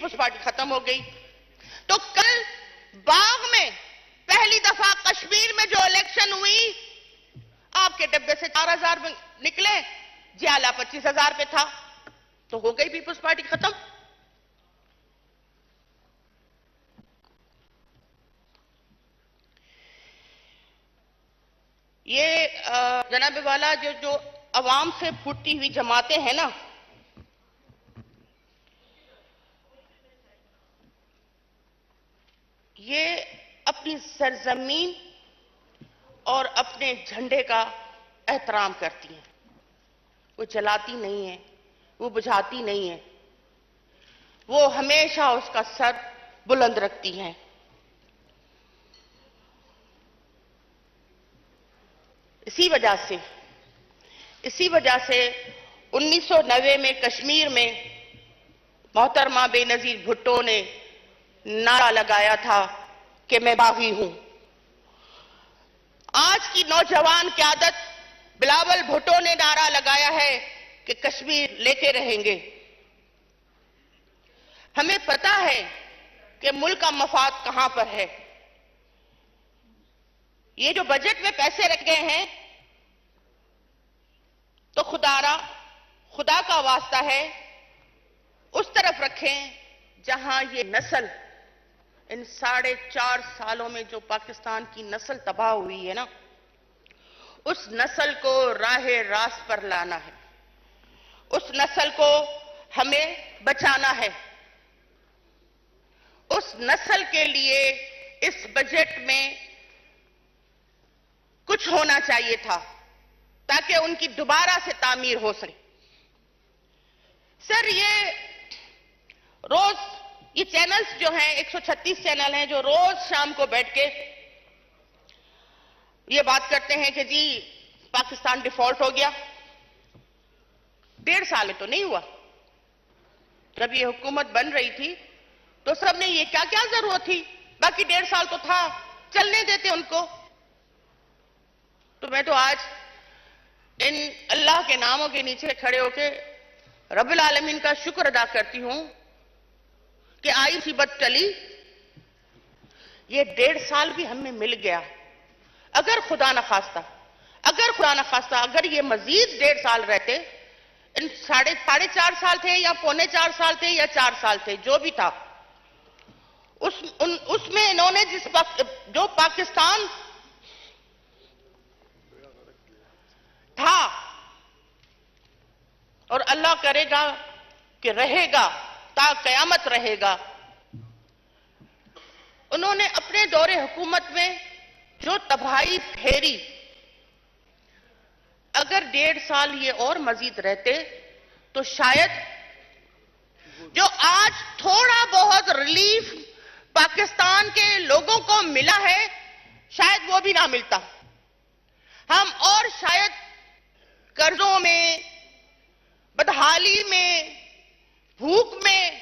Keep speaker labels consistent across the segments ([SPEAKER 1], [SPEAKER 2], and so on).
[SPEAKER 1] People's party खत्म हो गई। तो कल बाग में पहली दफा कश्मीर में जो इलेक्शन हुई, आपके डब्बे से 4000 निकले, जियाला 25,000 पे था, तो हो गई पीपुल्स पार्टी खत्म। ये जनाब वाला जो अवाम से फूटती हुई जमातें हैं ना, ये अपनी सरजमीन और अपने झंडे का एहतराम करती हैं। वो जलाती नहीं है, वो बुझाती नहीं है, वो हमेशा उसका सर बुलंद रखती हैं। इसी वजह से 1990 में कश्मीर में मोहतरमा बेनजीर भुट्टो ने नारा लगाया था कि मैं बागी हूं। आज की नौजवान क़यादत बिलावल भुट्टो ने नारा लगाया है कि कश्मीर लेके रहेंगे। हमें पता है कि मुल्क का मफाद कहां पर है। ये जो बजट में पैसे रख गए हैं, तो खुदा का वास्ता है उस तरफ रखें जहां ये नस्ल, इन 4.5 सालों में जो पाकिस्तान की नस्ल तबाह हुई है ना, उस नस्ल को राहे रास्त पर लाना है, उस नस्ल को हमें बचाना है। उस नस्ल के लिए इस बजट में कुछ होना चाहिए था ताकि उनकी दोबारा से तामीर हो सके। सर, ये चैनल्स जो हैं, 136 चैनल हैं, जो रोज शाम को बैठ के ये बात करते हैं कि जी पाकिस्तान डिफॉल्ट हो गया। 1.5 साल में तो नहीं हुआ। जब ये हुकूमत बन रही थी तो सबने ये क्या क्या जरूरत थी, बाकी 1.5 साल तो था, चलने देते उनको। तो मैं तो आज इन अल्लाह के नामों के नीचे खड़े होकर रब्बुल आलमीन का शुक्र अदा करती हूं कि आई मुसीबत टली, ये 1.5 साल भी हमें मिल गया। अगर खुदा न खास्ता अगर ये मजीद 1.5 साल रहते, इन 4.5 साल थे या 3.25 साल थे या 4 साल थे, जो भी था, उसमें इन्होंने जो पाकिस्तान था और अल्लाह करेगा कि रहेगा, ता कयामत रहेगा, उन्होंने अपने दौरे हुकूमत में जो तबाही फेरी, अगर 1.5 साल ये और मजीद रहते तो शायद जो आज थोड़ा बहुत रिलीफ पाकिस्तान के लोगों को मिला है, शायद वो भी ना मिलता। हम और शायद कर्जों में, बदहाली में, भूख में,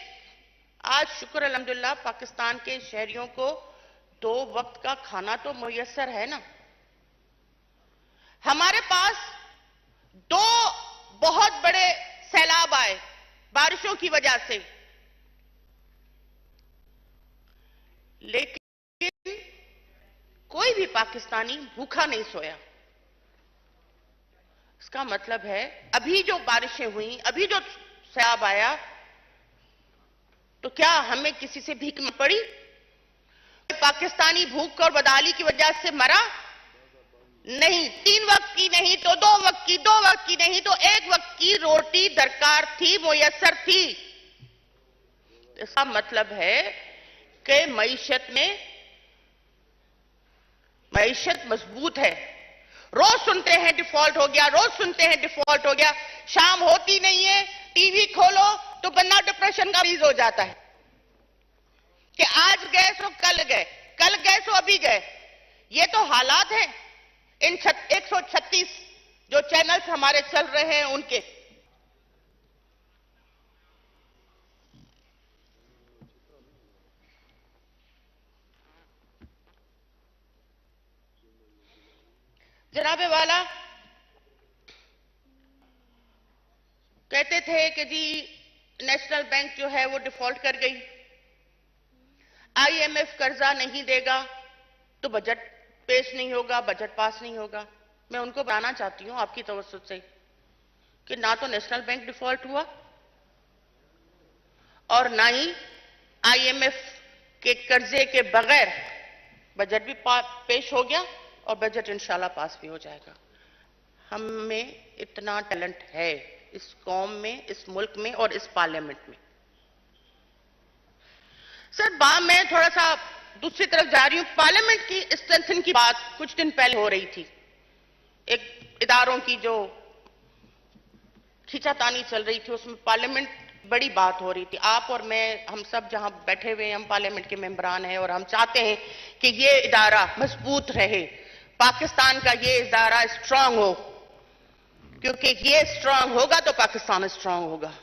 [SPEAKER 1] आज शुक्र अल्हम्दुलिल्लाह पाकिस्तान के शहरियों को 2 वक्त का खाना तो मुयस्सर है ना। हमारे पास 2 बहुत बड़े सैलाब आए बारिशों की वजह से, लेकिन कोई भी पाकिस्तानी भूखा नहीं सोया। इसका मतलब है अभी जो बारिशें हुई, अभी जो सैलाब आया, तो क्या हमें किसी से भीख में पड़ी? पाकिस्तानी भूख और बदहाली की वजह से मरा नहीं। 3 वक्त की नहीं तो 2 वक्त की, 2 वक्त की नहीं तो 1 वक्त की रोटी दरकार थी, मुयस्सर थी। इसका मतलब है कि मईशत मजबूत है। रोज सुनते हैं डिफॉल्ट हो गया, रोज सुनते हैं डिफॉल्ट हो गया, शाम होती नहीं है, टीवी खोलो तो बंदा डिप्रेशन का मरीज हो जाता है कि आज गए सो कल गए, कल गए सो अभी गए। ये तो हालात हैं इन 136 जो चैनल्स हमारे चल रहे हैं उनके। जनाबे वाला कहते थे कि जी नेशनल बैंक जो है वो डिफॉल्ट कर गई, आईएमएफ कर्जा नहीं देगा तो बजट पेश नहीं होगा, बजट पास नहीं होगा। मैं उनको बताना चाहती हूं आपकी तवज्जो से कि ना तो नेशनल बैंक डिफॉल्ट हुआ और ना ही आईएमएफ के कर्जे के बगैर बजट भी पेश हो गया और बजट इंशाल्लाह पास भी हो जाएगा। हम में इतना टैलेंट है इस कौम में, इस मुल्क में और इस पार्लियामेंट में। सर मैं थोड़ा सा दूसरी तरफ जा रही हूं। पार्लियामेंट की स्ट्रेंथन की बात कुछ दिन पहले हो रही थी, एक इदारों की जो खींचातानी चल रही थी, उसमें पार्लियामेंट बड़ी बात हो रही थी। आप और मैं, हम सब जहां बैठे हुए हैं, हम पार्लियामेंट के मेंबरान हैं और हम चाहते हैं कि ये इदारा मजबूत रहे, पाकिस्तान का ये इदारा स्ट्रांग हो, क्योंकि ये स्ट्रांग होगा तो पाकिस्तान स्ट्रांग होगा।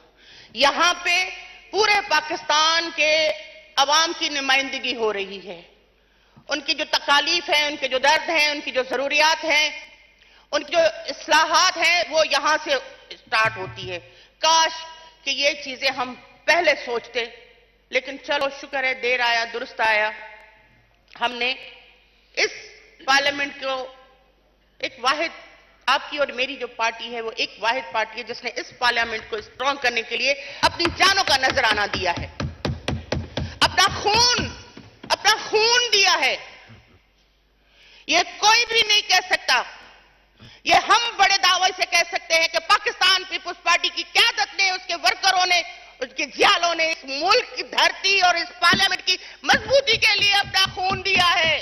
[SPEAKER 1] यहां पे पूरे पाकिस्तान के अवाम की नुमाइंदगी हो रही है, उनकी जो तकालीफ है, उनके जो दर्द हैं, उनकी जो जरूरियात हैं, उनकी जो इस्लाहात हैं, वो यहां से स्टार्ट होती है। काश कि ये चीजें हम पहले सोचते, लेकिन चलो शुक्र है देर आया दुरुस्त आया। हमने इस पार्लियामेंट को एक वाहिद, आपकी और मेरी जो पार्टी है वो एक वाहिद पार्टी है जिसने इस पार्लियामेंट को स्ट्रांग करने के लिए अपनी जानों का नजराना दिया है, अपना खून दिया है। ये कोई भी नहीं कह सकता, ये हम बड़े दावे से कह सकते हैं कि पाकिस्तान पीपुल्स पार्टी की क़यादत ने, उसके वर्करों ने, उसके जियालों ने इस मुल्क की धरती और इस पार्लियामेंट की मजबूती के लिए अपना खून दिया है।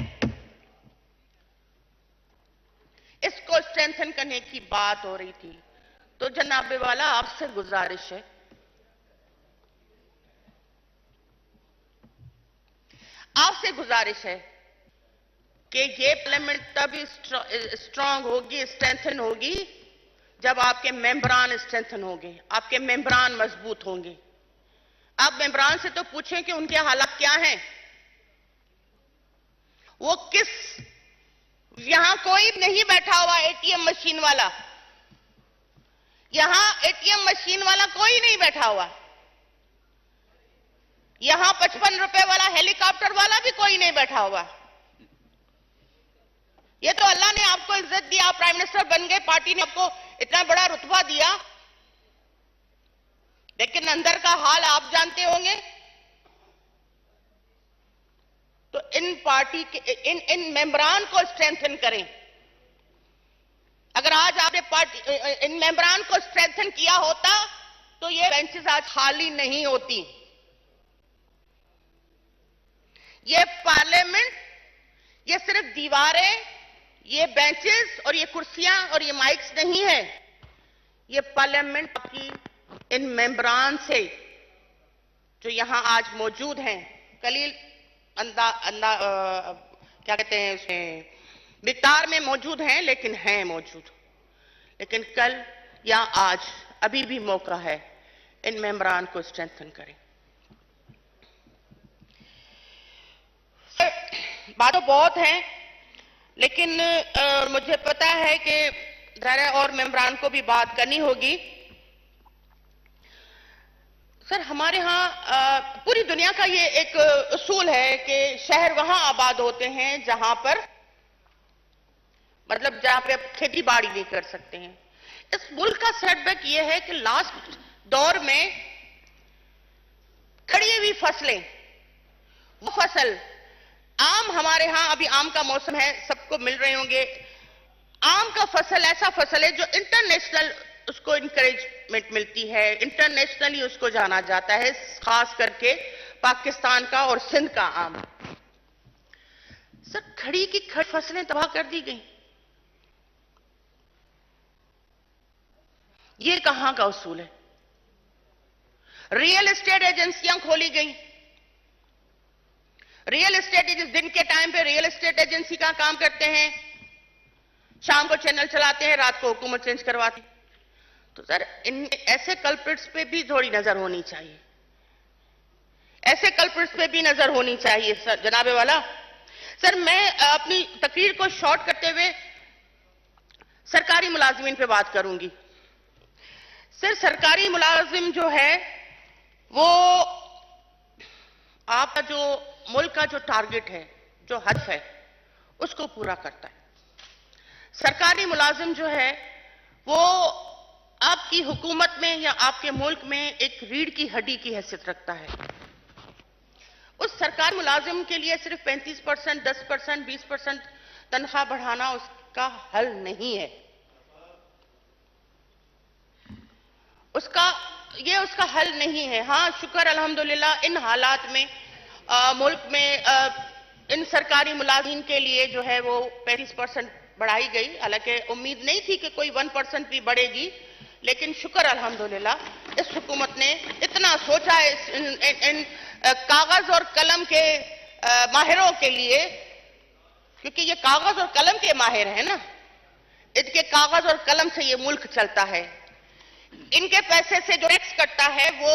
[SPEAKER 1] इसको स्ट्रेंथन करने की बात हो रही थी, तो जनाबे वाला आपसे गुजारिश है, कि ये पार्लियामेंट तभी स्ट्रांग होगी, स्ट्रेंथन होगी जब आपके मेंबरान स्ट्रेंथन होंगे, आपके मेंबरान मजबूत होंगे। आप मेंबरान से तो पूछें कि उनके हालात क्या हैं, वो किस, यहां कोई नहीं बैठा हुआ एटीएम मशीन वाला, यहां एटीएम मशीन वाला कोई नहीं बैठा हुआ, यहां 55 रुपए वाला हेलीकॉप्टर वाला भी कोई नहीं बैठा हुआ। ये तो अल्लाह ने आपको इज्जत दिया, आप प्राइम मिनिस्टर बन गए, पार्टी ने आपको इतना बड़ा रुतबा दिया, लेकिन अंदर का हाल आप जानते होंगे। तो इन पार्टी के इन मेंबरान को स्ट्रेंथन करें। अगर आज आपने पार्टी इन मेंबरान को स्ट्रेंथन किया होता तो ये बेंचेस आज खाली नहीं होती। ये पार्लियामेंट, ये सिर्फ दीवारें, ये बेंचेस और ये कुर्सियां और ये माइक्स नहीं है, ये पार्लियामेंट की इन मेंबरान से जो यहां आज मौजूद हैं, कलील क्या कहते हैं उसमें मिकदार में मौजूद हैं, लेकिन हैं मौजूद। लेकिन कल या आज अभी भी मौका है, इन मेंबरान को स्ट्रेंथन करें। बात तो बहुत है, लेकिन मुझे पता है कि ज़रा और मेंबरान को भी बात करनी होगी। सर हमारे यहाँ पूरी दुनिया का ये एक उसूल है कि शहर वहां आबाद होते हैं जहां पर, मतलब जहां पे खेती बाड़ी नहीं कर सकते हैं। इस मुल्क का सेटबैक ये है कि लास्ट दौर में खड़ी हुई फसलें, वो फसल आम, हमारे यहां अभी आम का मौसम है, सबको मिल रहे होंगे। आम का फसल ऐसा फसल है जो इंटरनेशनल उसको इंकरेजमेंट मिलती है, इंटरनेशनली उसको जाना जाता है, खास करके पाकिस्तान का और सिंध का आम। सर खड़ी की खड़ी फसलें तबाह कर दी गई, ये कहां का उसूल है? रियल एस्टेट एजेंसियां खोली गई, रियल एस्टेट एजेंसी दिन के टाइम पे रियल एस्टेट एजेंसी का काम करते हैं, शाम को चैनल चलाते हैं, रात को हुकूमत चेंज करवाती। तो सर इन ऐसे कल्प्रिट्स पे भी थोड़ी नजर होनी चाहिए, ऐसे कल्प्रिट्स पे भी नजर होनी चाहिए सर, जनाबे वाला। सर मैं अपनी तकरीर को शॉर्ट करते हुए सरकारी मुलाजिमीन पे बात करूंगी। सर सरकारी मुलाजिम जो है वो आपका जो मुल्क का जो टारगेट है, जो हदफ है, उसको पूरा करता है। सरकारी मुलाजिम जो है वो आपकी हुकूमत में या आपके मुल्क में एक रीढ़ की हड्डी की हैसियत रखता है। उस सरकारी मुलाजिम के लिए सिर्फ 35%, 10%, 20% तनख्वाह बढ़ाना उसका हल नहीं है। उसका हल नहीं है। हाँ, शुक्र अल्हम्दुलिल्लाह इन हालात में मुल्क में इन सरकारी मुलाजिम के लिए जो है वो 35% बढ़ाई गई। हालांकि उम्मीद नहीं थी कि कोई 1% भी बढ़ेगी, लेकिन शुक्र अल्हम्दुलिल्लाह इस हुकूमत ने इतना सोचा है इन कागज और कलम के माहिरों के लिए, क्योंकि ये कागज और कलम के माहिर हैं ना, इनके कागज और कलम से ये मुल्क चलता है। इनके पैसे से जो टैक्स कटता है वो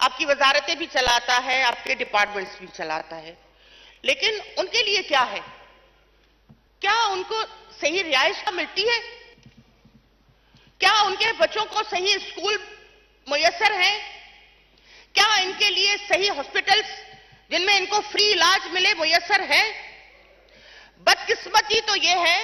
[SPEAKER 1] आपकी वजारतें भी चलाता है, आपके डिपार्टमेंट्स भी चलाता है। लेकिन उनके लिए क्या है? क्या उनको सही रिहाइश मिलती है? क्या उनके बच्चों को सही स्कूल मुयस्सर है? क्या इनके लिए सही हॉस्पिटल्स जिनमें इनको फ्री इलाज मिले मुयस्सर है? बदकिस्मती तो यह है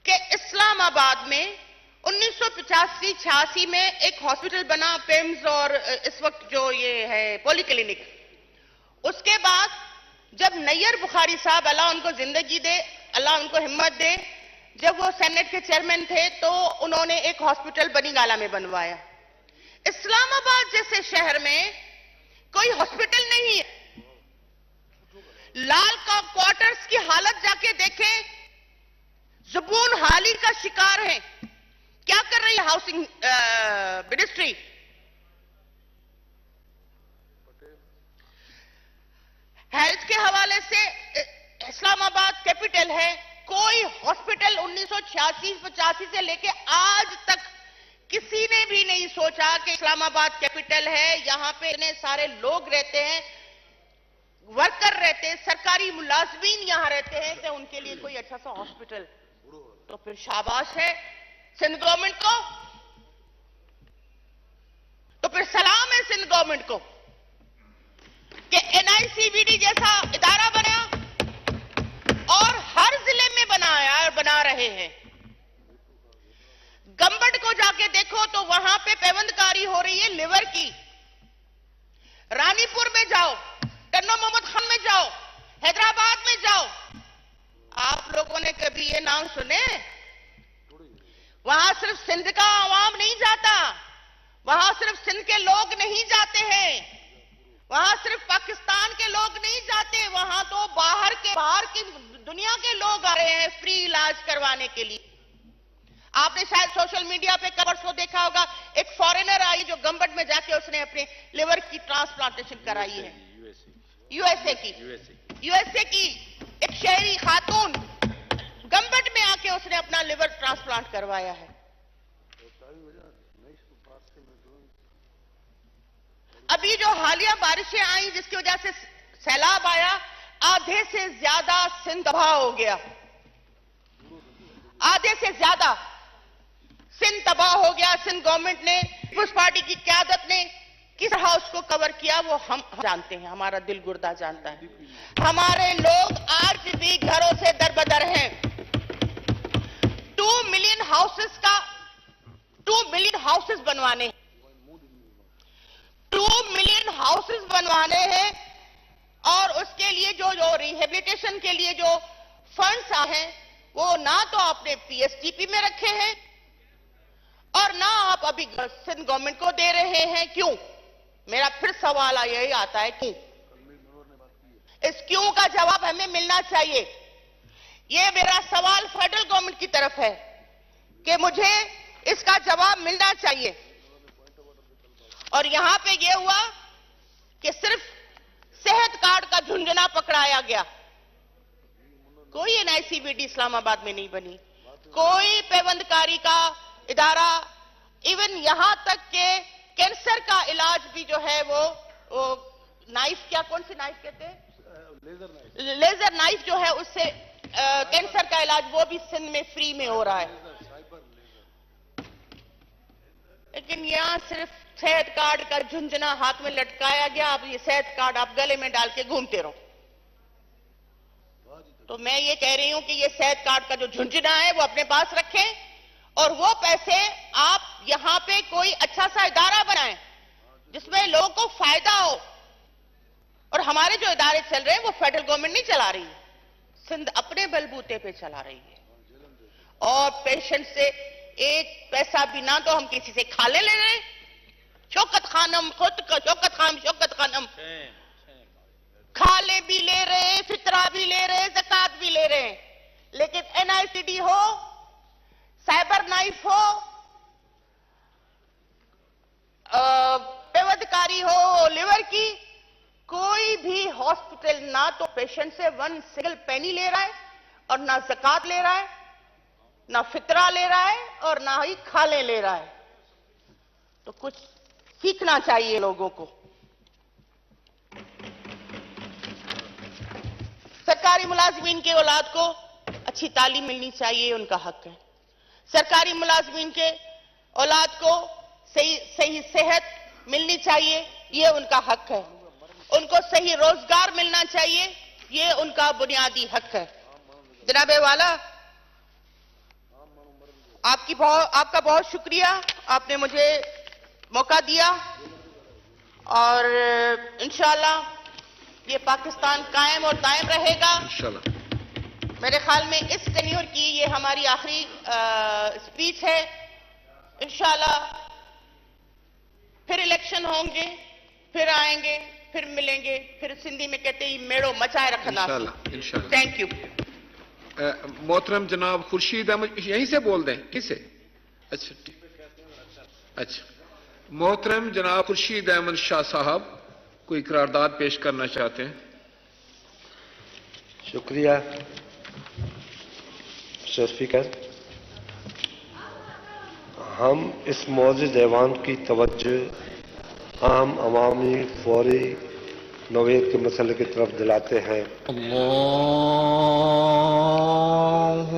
[SPEAKER 1] कि इस्लामाबाद में 1985-86 में एक हॉस्पिटल बना, पेम्स, और इस वक्त जो ये है पॉलीक्लिनिक। उसके बाद जब नैयर बुखारी साहब, अल्लाह उनको जिंदगी दे, अल्लाह उनको हिम्मत दे, जब वो सेनेट के चेयरमैन थे तो उन्होंने एक हॉस्पिटल बनीगाला में बनवाया। इस्लामाबाद जैसे शहर में कोई हॉस्पिटल नहीं है। लाल का क्वार्टर्स की हालत जाके देखें, जुबून हाली का शिकार है। क्या कर रही है हाउसिंग मिनिस्ट्री? हेल्थ के हवाले से इस्लामाबाद कैपिटल है। कोई हॉस्पिटल 1986-85 से लेके आज तक किसी ने भी नहीं सोचा कि इस्लामाबाद कैपिटल है, यहां पे इतने सारे लोग रहते हैं, वर्कर रहते हैं, सरकारी मुलाजमीन यहां रहते हैं, कि उनके लिए कोई अच्छा सा हॉस्पिटल। तो फिर शाबाश है सिंध गवर्नमेंट को, तो फिर सलाम है सिंध गवर्नमेंट को कि NICVD जैसा इदारा बना और हर जिले में बनाया और बना रहे हैं। गंबट को जाके देखो तो वहां पे पेवंदकारी हो रही है लिवर की। रानीपुर में जाओ, टन्नो मोहम्मद खान में जाओ, हैदराबाद में जाओ, आप लोगों ने कभी ये नाम सुने? वहां सिर्फ सिंध का आवाम नहीं जाता, वहां सिर्फ सिंध के लोग नहीं जाते हैं, वहां सिर्फ पाकिस्तान के लोग नहीं जाते, वहां तो बाहर की दुनिया के लोग आ रहे हैं फ्री इलाज करवाने के लिए। आपने शायद सोशल मीडिया पे कवर्स को देखा होगा, एक फॉरेनर आई जो गंबट में जाके उसने अपने लिवर की ट्रांसप्लांटेशन कराई है। यूएसए की एक शहरी खातून गंबट में आके उसने अपना लिवर ट्रांसप्लांट करवाया है। अभी जो हालिया बारिशें आई जिसकी वजह से सैलाब आया, आधे से ज्यादा सिंध तबाह हो गया। आधे से ज्यादा सिंध तबाह हो गया। सिंध गवर्नमेंट ने, पीपुल्स पार्टी की क़यादत ने किस तरह उसको कवर किया वो हम जानते हैं, हमारा दिल गुर्दा जानता है। हमारे लोग आज भी घरों से दरबदर हैं। 2 मिलियन हाउसेस का 2 मिलियन हाउसेस बनवाने हैं, 2 मिलियन हाउसेस बनवाने हैं, और उसके लिए जो रिहेबिलिटेशन के लिए जो फंड्स आए हैं वो ना तो आपने PSTP में रखे हैं और ना आप अभी सिंध गवर्नमेंट को दे रहे हैं। क्यों? मेरा फिर सवाल यही आता है, क्यों? इस क्यों का जवाब हमें मिलना चाहिए। यह मेरा सवाल फेडरल गवर्नमेंट की तरफ है कि मुझे इसका जवाब मिलना चाहिए। और यहां पे यह हुआ कि सिर्फ सेहत कार्ड का झुंझुना पकड़ाया गया। कोई NICVD इस्लामाबाद में नहीं बनी, कोई पेवंदकारी का इदारा, इवन यहां तक के कैंसर का इलाज भी जो है वो नाइफ, क्या कौन सी नाइफ कहते हैं, लेजर नाइफ जो है उससे कैंसर का इलाज वो भी सिंध में फ्री में हो रहा है। लेकिन यहाँ सिर्फ सेहत कार्ड का झुंझुना हाथ में लटकाया गया, अब ये सेहत कार्ड आप गले में डाल के घूमते रहो। तो मैं ये कह रही हूं कि ये सेहत कार्ड का जो झुंझुना है वो अपने पास रखें और वो पैसे आप यहां पे कोई अच्छा सा इदारा बनाएं जिसमें लोगों को फायदा हो। और हमारे जो इदारे चल रहे हैं वो फेडरल गवर्नमेंट नहीं चला रही है, सिंध अपने बलबूते पे चला रही है। और पेशेंट से एक पैसा भी ना तो हम किसी से खाले ले रहे हैं। शौकत खानम खुद का शौकत खानम खाले भी ले रहे हैं, फितरा भी ले रहे हैं, ज़कात भी ले रहे हैं, लेकिन एनआईसीडी हो, साइबर नाइफ हो, बेवदकारी हो लिवर की, कोई भी हॉस्पिटल ना तो पेशेंट से 1 सिंगल पेनी ले रहा है और ना ज़कात ले रहा है, ना फितरा ले रहा है और ना ही खाले ले रहा है। तो कुछ सीखना चाहिए लोगों को। सरकारी मुलाजमीन के औलाद को अच्छी तालीम मिलनी चाहिए, उनका हक है। सरकारी मुलाजमीन के औलाद को सही सेहत मिलनी चाहिए, ये उनका हक है। उनको सही रोजगार मिलना चाहिए, ये उनका बुनियादी हक है। जनाबे वाला, आपका बहुत शुक्रिया, आपने मुझे मौका दिया और इंशाअल्लाह ये पाकिस्तान कायम और दायम रहेगा इंशाअल्लाह। मेरे ख्याल में इस टेन्योर की ये हमारी आखिरी स्पीच है। इंशाअल्लाह फिर इलेक्शन होंगे, फिर आएंगे, फिर मिलेंगे, फिर सिंधी में कहते ही मेड़ो मचाए रखना इंशाअल्लाह। Thank you.
[SPEAKER 2] मोहतरम जनाब खुर्शीद अहमद यहीं से बोल दें, किसे? अच्छा, मोहतरम जनाब खुर्शीद अहमद शाह साहब कोई करारदाद पेश करना चाहते हैं।
[SPEAKER 3] शुक्रिया मिस्टर स्पीकर। हम इस मौजूद ऐवान की तवज्जो अहम अवामी फौरी नोवेद के मसले की तरफ दिलाते हैं।
[SPEAKER 4] अल्लाहु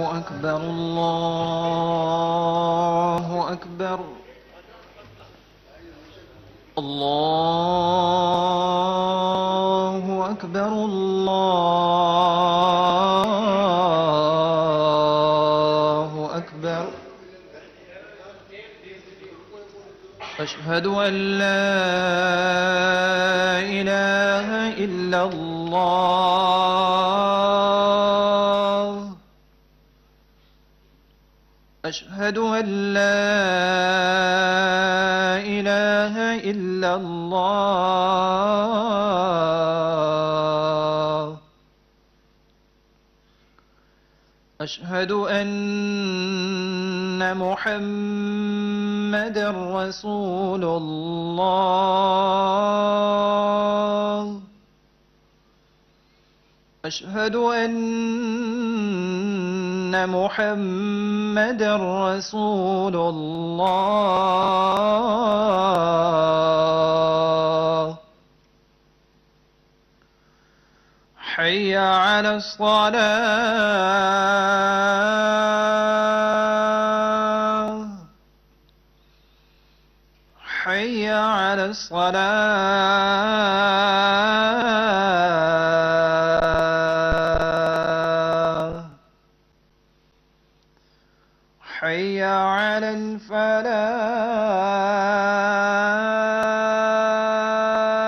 [SPEAKER 4] अकबर, अल्लाहु अकबर, अल्लाहु अकबर, अल्लाहु अकबर। अशहदु अन ला इलाहा इल्लल्लाह, अशहदु अन ला इलाहा इल्लल्लाह, अशहदु अन्ना मुहम्मदर रसूलुल्लाह, अशहदु अन्ना मुहम्मदर रसूलुल्लाह। हय्य अला स्सलाह, हय्य अला स्सलाह, हय्य अला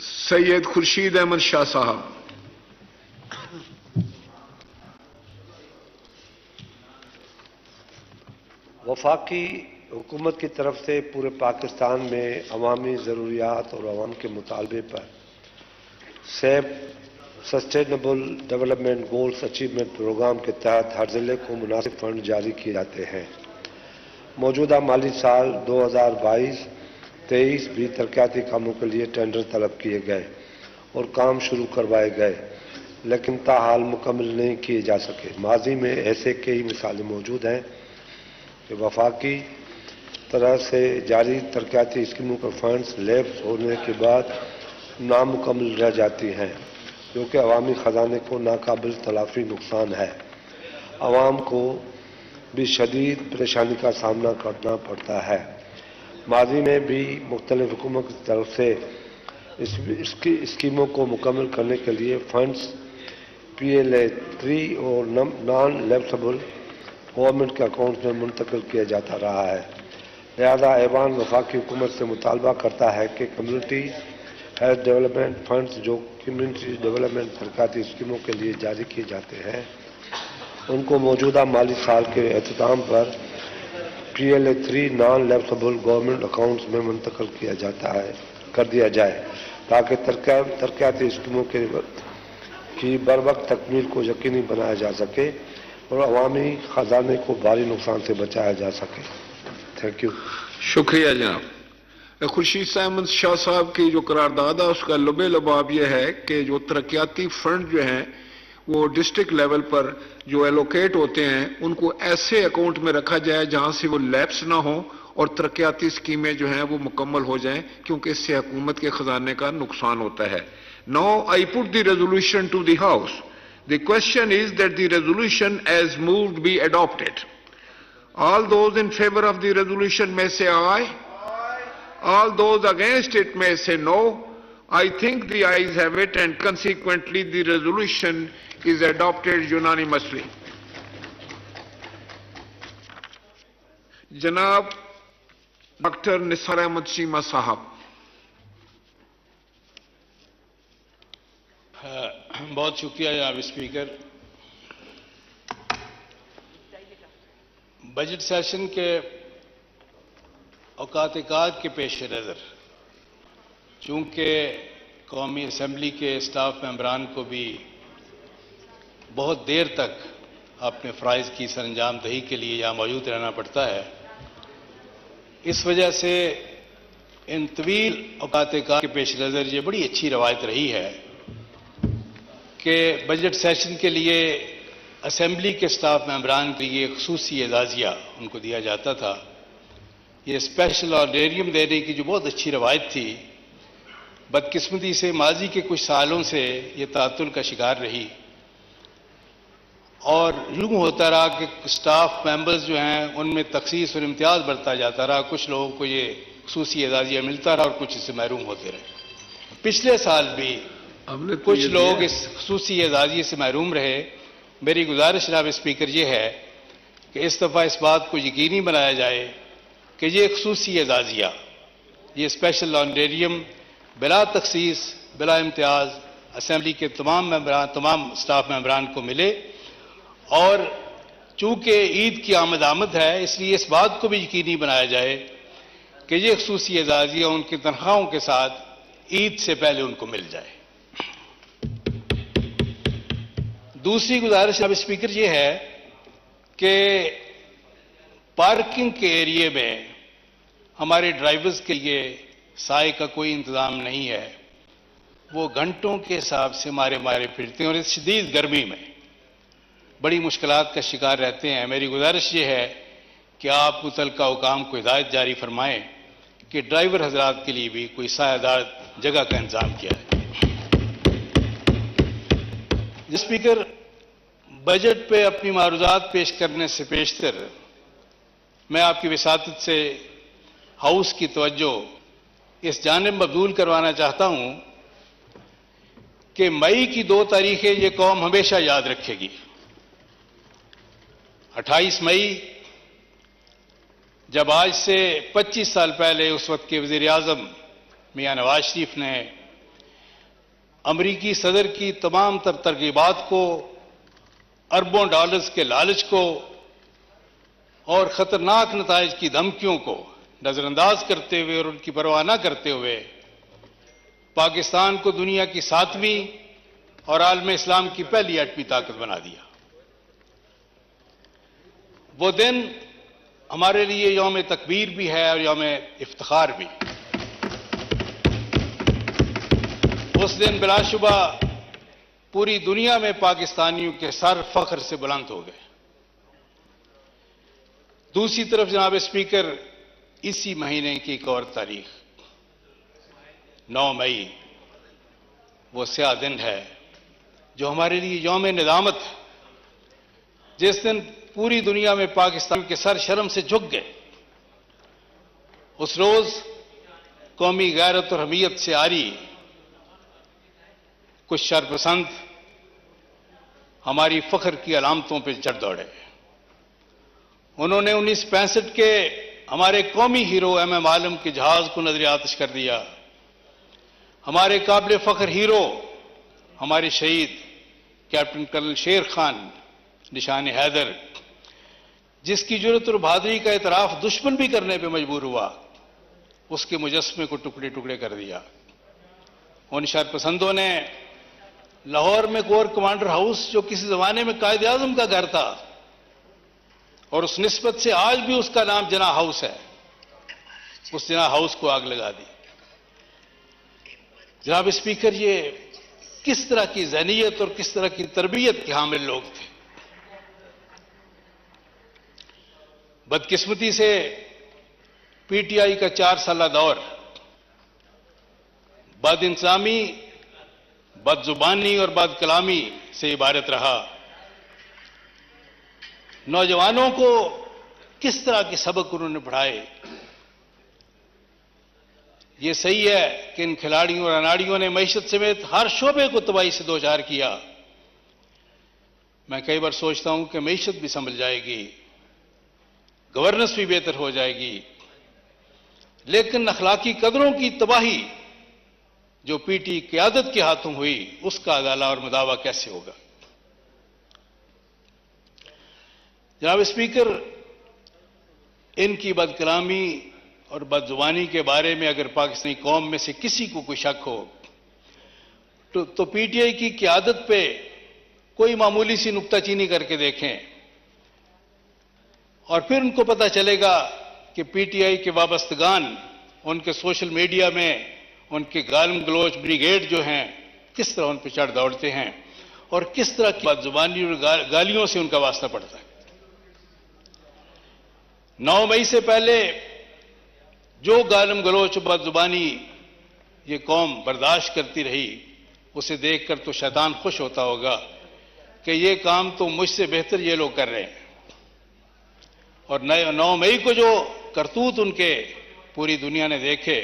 [SPEAKER 2] सैयद खुर्शीद अहमद शाह साहब।
[SPEAKER 3] वफाकी हुकूमत की तरफ से पूरे पाकिस्तान में अवामी ज़रूरियात और अवाम के मुतालबे पर सेब sustainable development goals achievement program के तहत हर जिले को मुनासिब फंड जारी किए जाते हैं। मौजूदा माली साल 2022-23 भी तरक्याती कामों के लिए टेंडर तलब किए गए और काम शुरू करवाए गए, लेकिन ताहाल मुकम्मल नहीं किए जा सके। माजी में ऐसे कई मिसालें मौजूद हैं कि वफाकी तरह से जारी तरक्याती स्कीमों के फंड्स लैप्स होने के बाद नामुकम्मल रह जाती हैं, जो कि अवामी ख़जाने को नाकाबिल तलाफी नुकसान है। आवाम को भी शदीद परेशानी का सामना करना पड़ता है। माजी में भी मुख्तलिफ हुकूमत की तरफ से इसकी स्कीमों को मुकम्मल करने के लिए फंड्स PLA 3 और नॉन लैप्सेबल गवर्नमेंट के अकाउंट में मुंतकिल किया जाता रहा है। लिहाजा ऐवान वफाकी हुकूमत से मुतालबा करता है कि कम्युनिटी हेल्थ डेवलपमेंट फंड्स जो कम्युनिटी डेवलपमेंट तरक्याती स्कीमों के लिए जारी किए जाते हैं, उनको मौजूदा माली साल के अख्ताम पर PLA 3 non lapsable government accounts में मुंतकिल किया जाता है कर दिया जाए, ताकि तरक्याती स्कीमों की बर वक्त तकमील को यकीनी बनाया जा सके और अवामी खजाने को भारी नुकसान से बचाया जा सके। Thank you.
[SPEAKER 2] शुक्रिया जनाब। खुर्शीद अहमद शाह साहब की जो करारदाद है उसका लबे लबाब यह है कि जो तरक्याती फंड जो हैं वो डिस्ट्रिक्ट लेवल पर जो एलोकेट होते हैं उनको ऐसे अकाउंट में रखा जाए जहां से वो लैप्स ना हो और तरक्याती स्कीमें जो हैं वो मुकम्मल हो जाएं, क्योंकि इससे हुकूमत के खजाने का नुकसान होता है। Now I put the resolution to the house. The question is that the resolution as moved be adopted. All those in favour of the resolution में से aye, all those against it may say no. I think the ayes have it, and consequently the resolution is adopted unanimously. जनाब doctor Nisar Ahmad Cheema साहब।
[SPEAKER 5] बहुत शुक्रिया जनाब speaker. Budget session के औकात के पेश नज़र चूँकि कौमी असम्बली के स्टाफ मेंबरान को भी बहुत देर तक अपने फ़राइज़ की सरंजाम दही के लिए यहाँ मौजूद रहना पड़ता है, इस वजह से इन तवील औकात के पेश नज़र ये बड़ी अच्छी रवायत रही है कि बजट सेशन के लिए असम्बली के स्टाफ मेंबरान के लिए ख़ुसूसी एजाज़िया उनको दिया जाता था। ये स्पेशल ऑनरेरियम देने की जो बहुत अच्छी रवायत थी, बदकिस्मती से माजी के कुछ सालों से ये तातुल का शिकार रही और यूँ होता रहा कि स्टाफ मेंबर्स जो हैं उनमें तखसीस और इम्तियाज़ बढ़ता जाता रहा। कुछ लोगों को ये ख़ुसूसी एजाज़िया मिलता रहा और कुछ इससे महरूम होते रहे। पिछले साल भी कुछ लोग इस ख़ुसूसी एजाज़िये से महरूम रहे। मेरी गुजारिश जनाब स्पीकर ये है कि इस दफ़ा इस बात को यकीनी बनाया जाए कि ये ख़ुसूसी एजाज़िया, ये स्पेशल ऑनरेरियम बिला तखसीस बिला इम्तियाज़ असम्बली के तमाम स्टाफ मेंबरान को मिले। और चूँकि ईद की आमद है, इसलिए इस बात को भी यकीनी बनाया जाए कि ये ख़ुसूसी एजाज़िया उनकी तनख्वाहों के साथ ईद से पहले उनको मिल जाए। दूसरी गुजारिश जनाब स्पीकर ये है कि पार्किंग के एरिए में हमारे ड्राइवर्स के लिए साए का कोई इंतज़ाम नहीं है। वो घंटों के हिसाब से मारे फिरते हैं और इस शदीद गर्मी में बड़ी मुश्किलात का शिकार रहते हैं। मेरी गुजारिश ये है कि आप मुतल्लिका हुकाम को हिदायत जारी फरमाएं कि ड्राइवर हजरात के लिए भी कोई सायादार जगह का इंतज़ाम किया है। स्पीकर, बजट पे अपनी मारूजात पेश करने से पेशतर मैं आपकी विसातत से हाउस की तवज्जो इस जानिब मबदूल करवाना चाहता हूं कि मई की 2 तारीखें ये कौम हमेशा याद रखेगी। 28 मई, जब आज से 25 साल पहले उस वक्त के वज़ीर आज़म मियां नवाज शरीफ ने अमरीकी सदर की तमाम तरगीबात को, अरबों डॉलर्स के लालच को और खतरनाक नताइज की धमकियों को नजरअंदाज करते हुए और उनकी परवाह न करते हुए पाकिस्तान को दुनिया की 7वीं और आलम इस्लाम की पहली एटमी ताकत बना दिया। वो दिन हमारे लिए यौम तकबीर भी है और यौम इफ्तिखार भी। उस दिन बिलाशुबा पूरी दुनिया में पाकिस्तानियों के सर फख्र से बुलंद हो गए। दूसरी तरफ जनाब स्पीकर, इसी महीने की एक और तारीख 9 मई वो स्याह दिन है जो हमारे लिए यौम निदामत है, जिस दिन पूरी दुनिया में पाकिस्तान के सर शर्म से झुक गए। उस रोज कौमी गैरत और हमीयत से आरी कुछ शरपसंद हमारी फख्र की अलामतों पर चढ़ दौड़े। उन्होंने 1965 के हमारे कौमी हीरो MM आलम के जहाज को नजर आतिश कर दिया। हमारे काबिल फख्र हीरो, हमारे शहीद कैप्टन कर्नल शेर खान निशान हैदर, जिसकी जुर्रत और बहादुरी का इतराफ दुश्मन भी करने पर मजबूर हुआ, उसके मुजस्मे को टुकड़े टुकड़े कर दिया। उन शरपसंदों ने लाहौर में कोर कमांडर हाउस, जो किसी जमाने में कायद आजम का घर था और उस निस्बत से आज भी उसका नाम जिना हाउस है, उस जिना हाउस को आग लगा दी। जनाब स्पीकर, ये किस तरह की ज़हनियत और किस तरह की तरबियत के हामिल लोग थे। बदकिस्मती से PTI का 4 साला दौर बदइंतजामी, बदजुबानी और बदकलामी से इबारत रहा। नौजवानों को किस तरह के सबक उन्होंने पढ़ाए। यह सही है कि इन खिलाड़ियों और अनाड़ियों ने मईशत समेत हर शोबे को तबाही से दो चार किया। मैं कई बार सोचता हूं कि मईशत भी संभल जाएगी, गवर्नेंस भी बेहतर हो जाएगी, लेकिन अखलाकी कदरों की तबाही जो PT क़यादत के हाथों हुई, उसका अदाला और मुदावा कैसे होगा। जनाब स्पीकर, इनकी बदकलामी और बदजुबानी के बारे में अगर पाकिस्तानी कौम में से किसी को कोई शक हो तो PTI की क़यादत पे कोई मामूली सी नुक्ताचीनी करके देखें और फिर उनको पता चलेगा कि PTI के वाबस्तगान उनके सोशल मीडिया में उनके गालम गलोच ब्रिगेड जो हैं किस तरह उन पर चढ़ दौड़ते हैं और किस तरह की बदजुबानी और गालियों से उनका वास्ता पड़ता है। 9 मई से पहले जो गालम गलोच बदजुबानी ये कौम बर्दाश्त करती रही, उसे देखकर तो शैतान खुश होता होगा कि ये काम तो मुझसे बेहतर ये लोग कर रहे हैं। और 9 मई को जो करतूत उनके पूरी दुनिया ने देखे,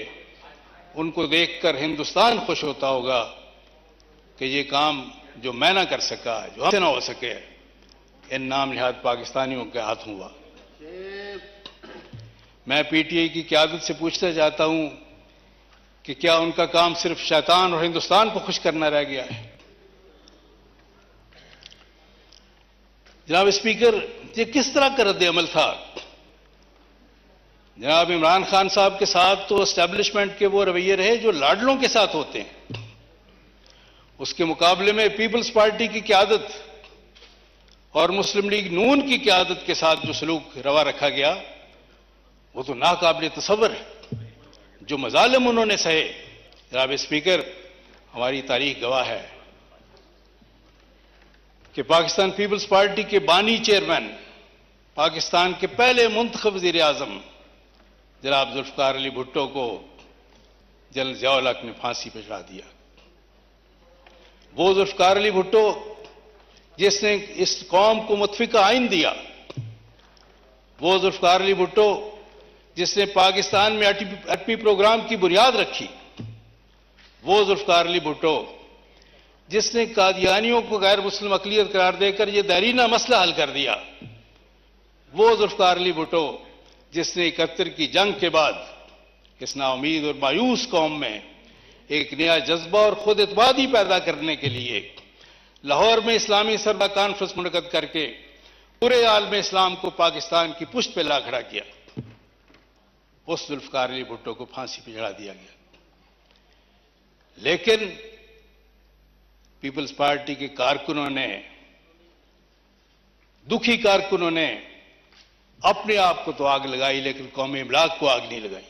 [SPEAKER 5] उनको देखकर हिंदुस्तान खुश होता होगा कि ये काम जो मैं ना कर सका, जो हमसे ना हो सके, इन नाम निहाद पाकिस्तानियों के हाथ हुआ। मैं PTI की क़यादत से पूछना चाहता हूं कि क्या उनका काम सिर्फ शैतान और हिंदुस्तान को खुश करना रह गया है। जनाब स्पीकर, ये किस तरह का रद्द अमल था। जनाब इमरान खान साहब के साथ तो एस्टैब्लिशमेंट के वो रवैये रहे जो लाडलों के साथ होते हैं। उसके मुकाबले में पीपल्स पार्टी की क़यादत और मुस्लिम लीग नून की क़यादत के साथ जो सलूक रवा रखा गया, वो तो नाकाबिल तसव्वुर है। जो मजालिम उन्होंने सहे, जनाब स्पीकर, हमारी तारीख गवाह है कि पाकिस्तान पीपल्स पार्टी के बानी चेयरमैन, पाकिस्तान के पहले मुंतखब वज़ीर आज़म जनाब जुल्फ़िकार अली भुट्टो को जनरल ज़िया-उल हक़ ने फांसी पर चढ़ा दिया। वो जुल्फ़िकार अली भुट्टो जिसने इस कौम को मुतफ़िका आइन दिया, वो जुल्फ़िकार अली भुट्टो जिसने पाकिस्तान में एटमी प्रोग्राम की बुनियाद रखी, वो जुल्फ़िकार अली भुट्टो जिसने कादियानियों को गैर मुस्लिम अक़लियत करार देकर यह दैरीना मसला हल कर दिया, वो जुल्फ़िकार अली भुट्टो जिसने 71 की जंग के बाद इस नाउमीद और मायूस कौम में एक नया जज्बा और खुद एतमादी पैदा करने के लिए लाहौर में इस्लामी सरबा कॉन्फ्रेंस मुनक़द करके पूरे आलम इस्लाम को पाकिस्तान की पुष्ट पर ला खड़ा किया, उस जुल्फ़िकार अली भुट्टो को फांसी पर चढ़ा दिया गया। लेकिन पीपल्स पार्टी के कारकुनों ने, दुखी कारकुनों ने अपने आप को तो आग लगाई, लेकिन कौमी इमलाक को आग नहीं लगाई।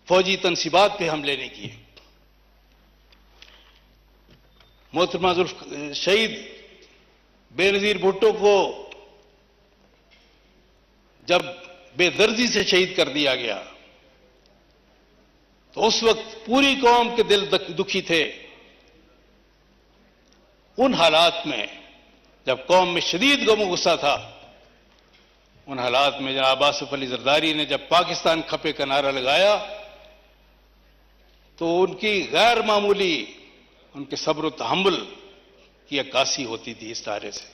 [SPEAKER 5] फौजी तनसीबात पे हमले नहीं किए। मोहतरमा शहीद बेनजीर भुट्टो को जब बेदर्दी से शहीद कर दिया गया तो उस वक्त पूरी कौम के दिल दुखी थे। उन हालात में जब कौम में शदीद गम गुस्सा था, उन हालात में जनाब आसिफ अली जरदारी ने जब पाकिस्तान खपे का नारा लगाया तो उनकी गैर मामूली, उनके सब्र तहम्मुल की अक्कासी होती थी इस नारे से।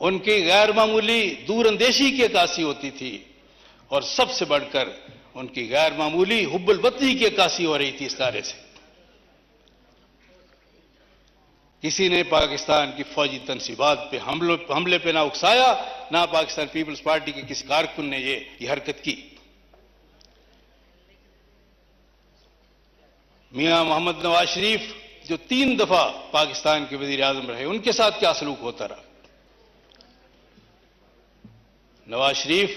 [SPEAKER 5] उनकी गैर मामूली दूरअंदेशी की अक्कासी होती थी और सबसे बढ़कर उनकी गैर मामूली हुब्बुल वतनी की अक्कासी हो रही थी इस नारे से। किसी ने पाकिस्तान की फौजी तनसीबात पे हमले पे ना उकसाया, ना पाकिस्तान पीपल्स पार्टी के किसी कारकुन ने ये हरकत की। मियां मोहम्मद नवाज शरीफ जो 3 दफा पाकिस्तान के वजीर आजम रहे, उनके साथ क्या सलूक होता रहा। नवाज शरीफ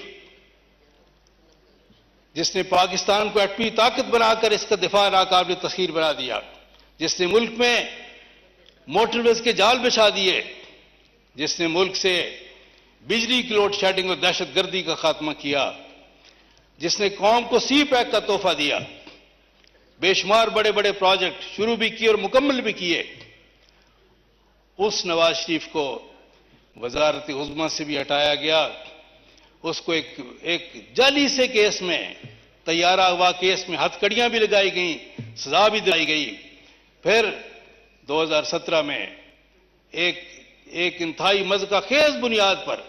[SPEAKER 5] जिसने पाकिस्तान को एटमी ताकत बनाकर इसका दिफा नाकाबिल तस्खीर बना दिया, जिसने मुल्क में मोटरवेज के जाल बिछा दिए, जिसने मुल्क से बिजली की लोड शेडिंग और दहशतगर्दी का खात्मा किया, जिसने कौम को सी पैक का तोहफा दिया, बेशुमार बड़े बड़े प्रोजेक्ट शुरू भी किए और मुकम्मल भी किए, उस नवाज शरीफ को वजारत उज़्मा से भी हटाया गया। उसको एक जाली से केस में, तैयारा हुआ केस में हथकड़ियां भी लगाई गई, सजा भी दिलाई गई। फिर 2017 में एक इंतहाई मज़का खेज बुनियाद पर,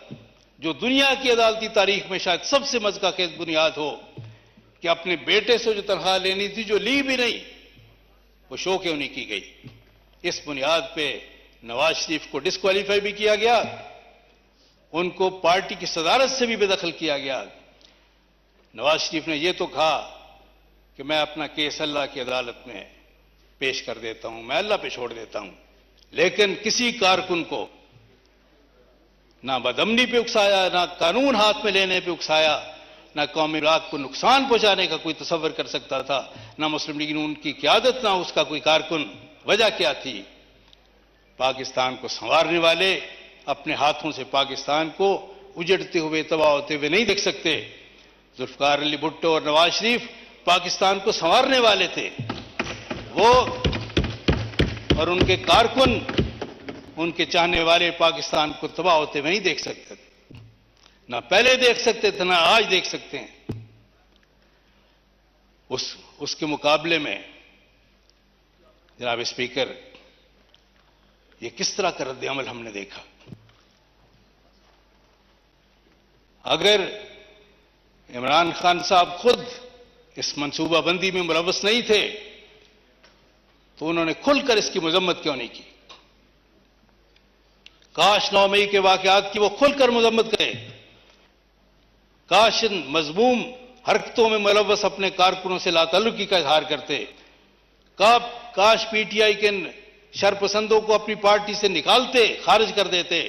[SPEAKER 5] जो दुनिया की अदालती तारीख में शायद सबसे मज़का खेज बुनियाद हो, कि अपने बेटे से जो तनख्वाह लेनी थी, जो ली भी नहीं, वो शो क्यों नहीं की गई। इस बुनियाद पे नवाज शरीफ को डिस्क्वालीफाई भी किया गया, उनको पार्टी की सदारत से भी बेदखल किया गया। नवाज शरीफ ने यह तो कहा कि मैं अपना केस अल्लाह की अदालत में पेश कर देता हूं, मैं अल्लाह पे छोड़ देता हूं, लेकिन किसी कारकुन को ना बदअमनी पे उकसाया, ना कानून हाथ में लेने पे उकसाया, ना कौमी इमलाक को नुकसान पहुंचाने का कोई तसव्वुर कर सकता था, ना मुस्लिम लीग नून की क़यादत, ना उसका कोई कारकुन। वजह क्या थी? पाकिस्तान को संवारने वाले अपने हाथों से पाकिस्तान को उजड़ते हुए, तबाह होते हुए नहीं देख सकते। जुल्फ़िकार अली भुट्टो और नवाज शरीफ पाकिस्तान को संवारने वाले थे, वो और उनके कारकुन, उनके चाहने वाले पाकिस्तान को तबाह होते हुए नहीं देख सकते थे। ना पहले देख सकते थे, ना आज देख सकते हैं। उसके मुकाबले में जनाब स्पीकर, ये किस तरह का रद्द अमल हमने देखा। अगर इमरान खान साहब खुद इस मंसूबाबंदी में मुलव्वस नहीं थे तो उन्होंने खुलकर इसकी मजम्मत क्यों नहीं की? काश 9 मई के वाकयात की वो खुलकर मजम्मत करें। काश इन मजमूम हरकतों में मुलव्वस अपने कारकुनों से लाताल्लुकी का इजहार करते। काश पीटीआई के शरपसंदों को अपनी पार्टी से निकालते, खारिज कर देते।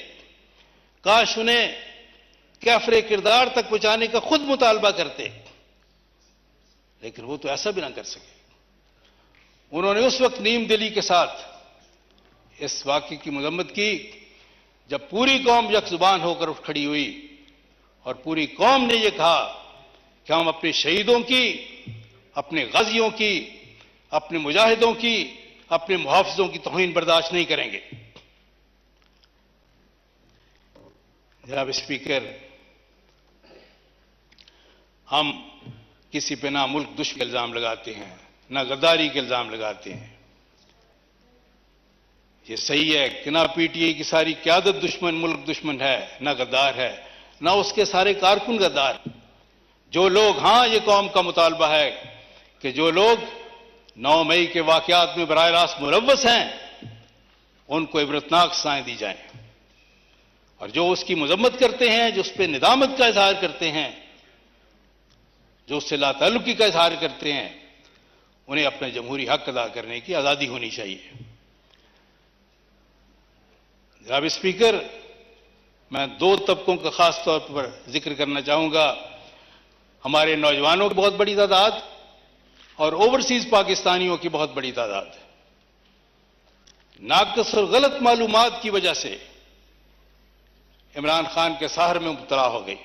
[SPEAKER 5] काश उन्हें कैफरे किरदार तक पहुंचाने का खुद मुतालबा करते, लेकिन वो तो ऐसा भी ना कर सके। उन्होंने उस वक्त नीम दिली के साथ इस वाक़े की मजम्मत की जब पूरी कौम यकजुबान होकर उठ खड़ी हुई और पूरी कौम ने यह कहा कि हम अपने शहीदों की, अपने गाजियों की, अपने मुजाहिदों की, अपने मुहाफिजों की तौहीन बर्दाश्त नहीं करेंगे। जनाब स्पीकर, हम किसी पे ना मुल्क दुश्मन के इल्जाम लगाते हैं, ना गद्दारी के इल्जाम लगाते हैं। ये सही है कि ना पीटीआई की सारी क़यादत दुश्मन, मुल्क दुश्मन है, ना गद्दार है, ना उसके सारे कारकुन गद्दार। जो लोग, हां ये कौम का मुतालबा है कि जो लोग 9 मई के वाकयात में बराह रास्त मुलव्वस हैं उनको इबरतनाक सजाएं दी जाएं, और जो उसकी मजम्मत करते हैं, जो उस पर निदामत का इजहार करते हैं, जो उससे लाताल्लुकी का इजहार करते हैं, उन्हें अपने जमहूरी हक अदा करने की आज़ादी होनी चाहिए। जनाब स्पीकर, मैं दो तबकों का खास तौर पर जिक्र करना चाहूंगा, हमारे नौजवानों की बहुत बड़ी तादाद और ओवरसीज पाकिस्तानियों की बहुत बड़ी तादाद नाक़िस और गलत मालूमात की वजह से इमरान खान के सहर में मुब्तला हो गई।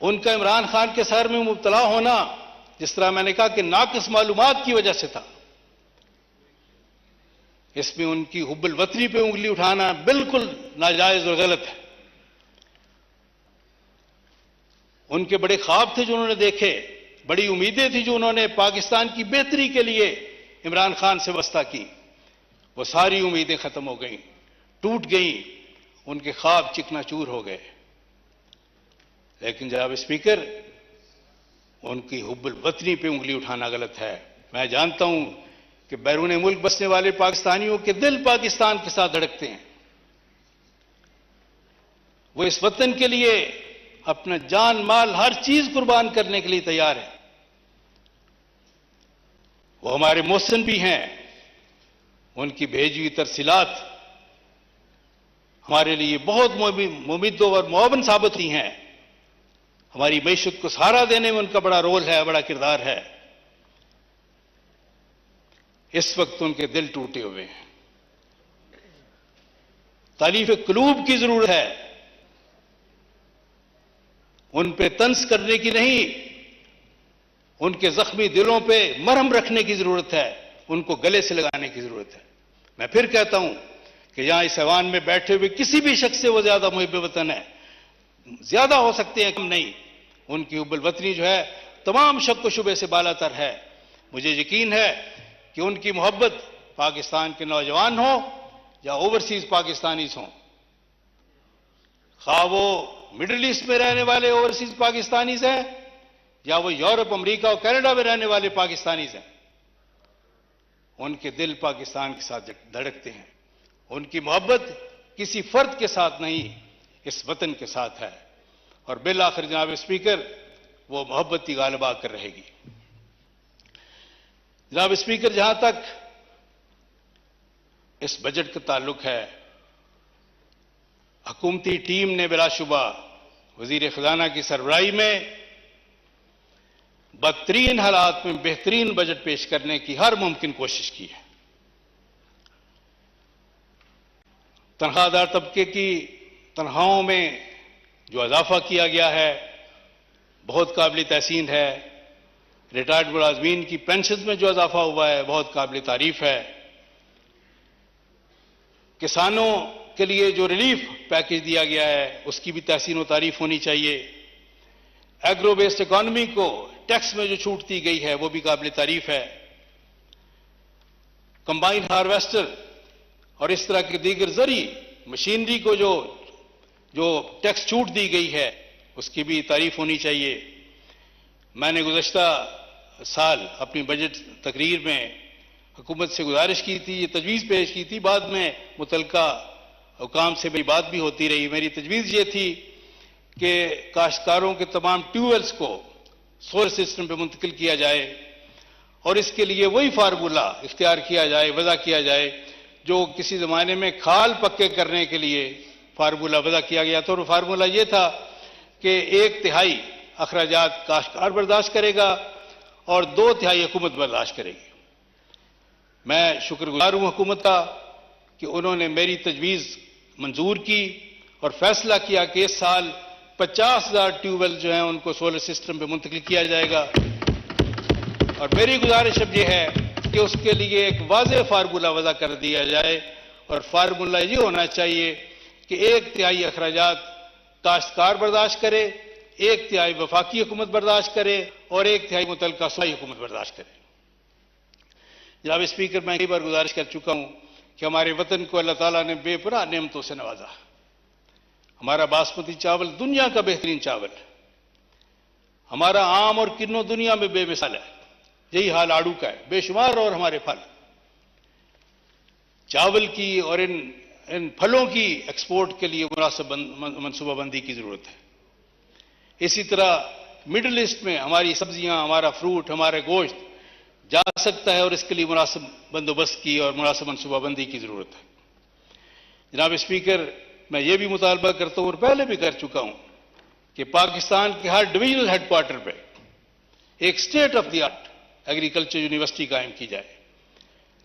[SPEAKER 5] उनका इमरान खान के सहर में मुब्तला होना, जिस तरह मैंने कहा कि नाक़िस मालूमात की वजह से था, इसमें उनकी हुब्बुल वतनी पे उंगली उठाना बिल्कुल नाजायज और गलत है। उनके बड़े ख्वाब थे जो उन्होंने देखे, बड़ी उम्मीदें थी जो उन्होंने पाकिस्तान की बेहतरी के लिए इमरान खान से वास्ता की, वो सारी उम्मीदें खत्म हो गईं, टूट गईं, उनके ख्वाब चिकनाचूर हो गए। लेकिन जनाब स्पीकर, उनकी हुब्बुल वतनी पे उंगली उठाना गलत है। मैं जानता हूं कि बैरून मुल्क बसने वाले पाकिस्तानियों के दिल पाकिस्तान के साथ धड़कते हैं। वो इस वतन के लिए अपना जान माल हर चीज कुर्बान करने के लिए तैयार है। वो हमारे मोहसिन भी हैं। उनकी भेजी हुई तरसीलात हमारे लिए बहुत मुमिद्दो और मुआवन साबित हुई हैं। हमारी मईशत को सहारा देने में उनका बड़ा रोल है, बड़ा किरदार है। इस वक्त उनके दिल टूटे हुए हैं। तालीफ कुलूब की जरूरत है, उन पे तंज करने की नहीं, उनके जख्मी दिलों पे मरहम रखने की जरूरत है, उनको गले से लगाने की जरूरत है। मैं फिर कहता हूं कि यहां इस ऐवान में बैठे हुए किसी भी शख्स से वो ज्यादा मुहिब वतन है, ज्यादा हो सकते हैं, कम नहीं। उनकी हुब्बुल वतनी जो है तमाम शक व शुबे से बालातर है। मुझे यकीन है कि उनकी मोहब्बत पाकिस्तान के नौजवान हो या ओवरसीज पाकिस्तानीज हों, खा वो मिडिल ईस्ट में रहने वाले ओवरसीज पाकिस्तानीज हैं या वो यूरोप, अमेरिका और कनाडा में रहने वाले पाकिस्तानीज हैं, उनके दिल पाकिस्तान के साथ धड़कते हैं। उनकी मोहब्बत किसी फर्द के साथ नहीं, इस वतन के साथ है। और बिल आखिर जनाब स्पीकर, वो मोहब्बत ही गालिबा कर रहेगी। जनाब स्पीकर, जहां तक इस बजट का ताल्लुक है, हुकूमती टीम ने बिलाशुबा वजीर खजाना की सरबराही में बदतरीन हालात में बेहतरीन बजट पेश करने की हर मुमकिन कोशिश की है। तनख्वाहदार तबके की तनख्वाहों में जो इजाफा किया गया है बहुत काबिल तहसीन है। रिटायर्ड मुलाजमीन की पेंशन में जो इजाफा हुआ है बहुत काबिल तारीफ है। किसानों के लिए जो रिलीफ पैकेज दिया गया है उसकी भी तहसीन व तारीफ होनी चाहिए। एग्रो बेस्ड इकॉनमी को टैक्स में जो छूट दी गई है वो भी काबिल तारीफ है। कंबाइन हार्वेस्टर और इस तरह की दीगर जरी मशीनरी को जो टैक्स छूट दी गई है उसकी भी तारीफ होनी चाहिए। मैंने गुज़श्ता साल अपनी बजट तकरीर में हुकूमत से गुजारिश की थी, ये तजवीज़ पेश की थी, बाद में मुतलका हुकाम से मेरी बात भी होती रही। मेरी तजवीज़ ये थी कि काश्तकारों के तमाम ट्यूबवेल्स को सोलर सिस्टम पर मुंतकिल किया जाए और इसके लिए वही फार्मूला इख्तियार किया जाए, वज़ा किया जाए जो किसी ज़माने में खाल पक्के करने के लिए फार्मूला वज़ा किया गया था। और फार्मूला ये था कि 1/3 अखराजात काश्तकार बर्दाश्त करेगा और 2/3 हुकूमत बर्दाश्त करेगी। मैं शुक्रगुजार हूं हुकूमत का कि उन्होंने मेरी तजवीज़ मंजूर की और फैसला किया कि इस साल 50,000 ट्यूबवेल जो हैं उनको सोलर सिस्टम पे मुंतकिल किया जाएगा। और मेरी गुजारिश अब यह है कि उसके लिए एक वाज़ेह फार्मूला वज़ा कर दिया जाए और फार्मूला ये होना चाहिए कि 1/3 अखराजात काश्तकार बर्दाश्त करे, 1/3 वफाकी हुकूमत बर्दाश्त करे और 1/3 मुतलका सूबाई हुकूमत बर्दाश्त करे। जनाब स्पीकर, मैं कई बार गुजारिश कर चुका हूं कि हमारे वतन को अल्लाह ताला ने बेपनाह नेमतों से नवाजा। हमारा बासमती चावल दुनिया का बेहतरीन चावल है। हमारा आम और किन्नो दुनिया में बेमिसाल है। यही हाल आड़ू का है, बेशुमार और हमारे फल। चावल की और इन फलों की एक्सपोर्ट के लिए मुनासिब मनसूबाबंदी की जरूरत है। इसी तरह मिडिल ईस्ट में हमारी सब्जियां, हमारा फ्रूट, हमारा गोश्त जा सकता है और इसके लिए मुनासिब बंदोबस्त की और मुनासिब मनसूबाबंदी की जरूरत है। जनाब स्पीकर, मैं ये भी मुतालबा करता हूं और पहले भी कर चुका हूं कि पाकिस्तान के हर डिवीजनल हेडक्वार्टर पे एक state of the art agriculture university कायम की जाए,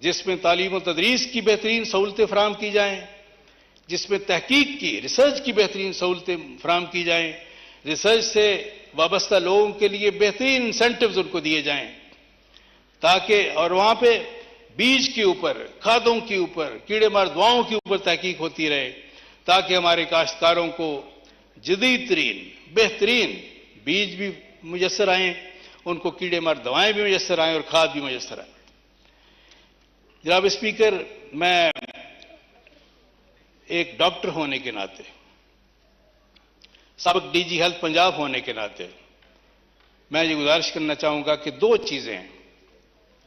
[SPEAKER 5] जिसमें तालीम और तदरीस की बेहतरीन सहूलतें फराम की जाएं, जिसमें तहकीक की, रिसर्च की बेहतरीन सहूलतें फराम की जाएं, रिसर्च से वाबस्ता लोगों के लिए बेहतरीन इंसेंटिव्स उनको दिए जाएं, ताकि और वहां पे बीज के ऊपर, खादों के ऊपर, कीड़े मार दवाओं के ऊपर तहकीक होती रहे, ताकि हमारे काश्तकारों को जदीद तरीन बेहतरीन बीज भी मुयस्सर आए, उनको कीड़े मार दवाएं भी मुयस्सर आए और खाद भी मुयस्सर आए। जनाब स्पीकर, मैं एक डॉक्टर होने के नाते, साबिक डीजी हेल्थ पंजाब होने के नाते मैं ये गुजारिश करना चाहूंगा कि दो चीजें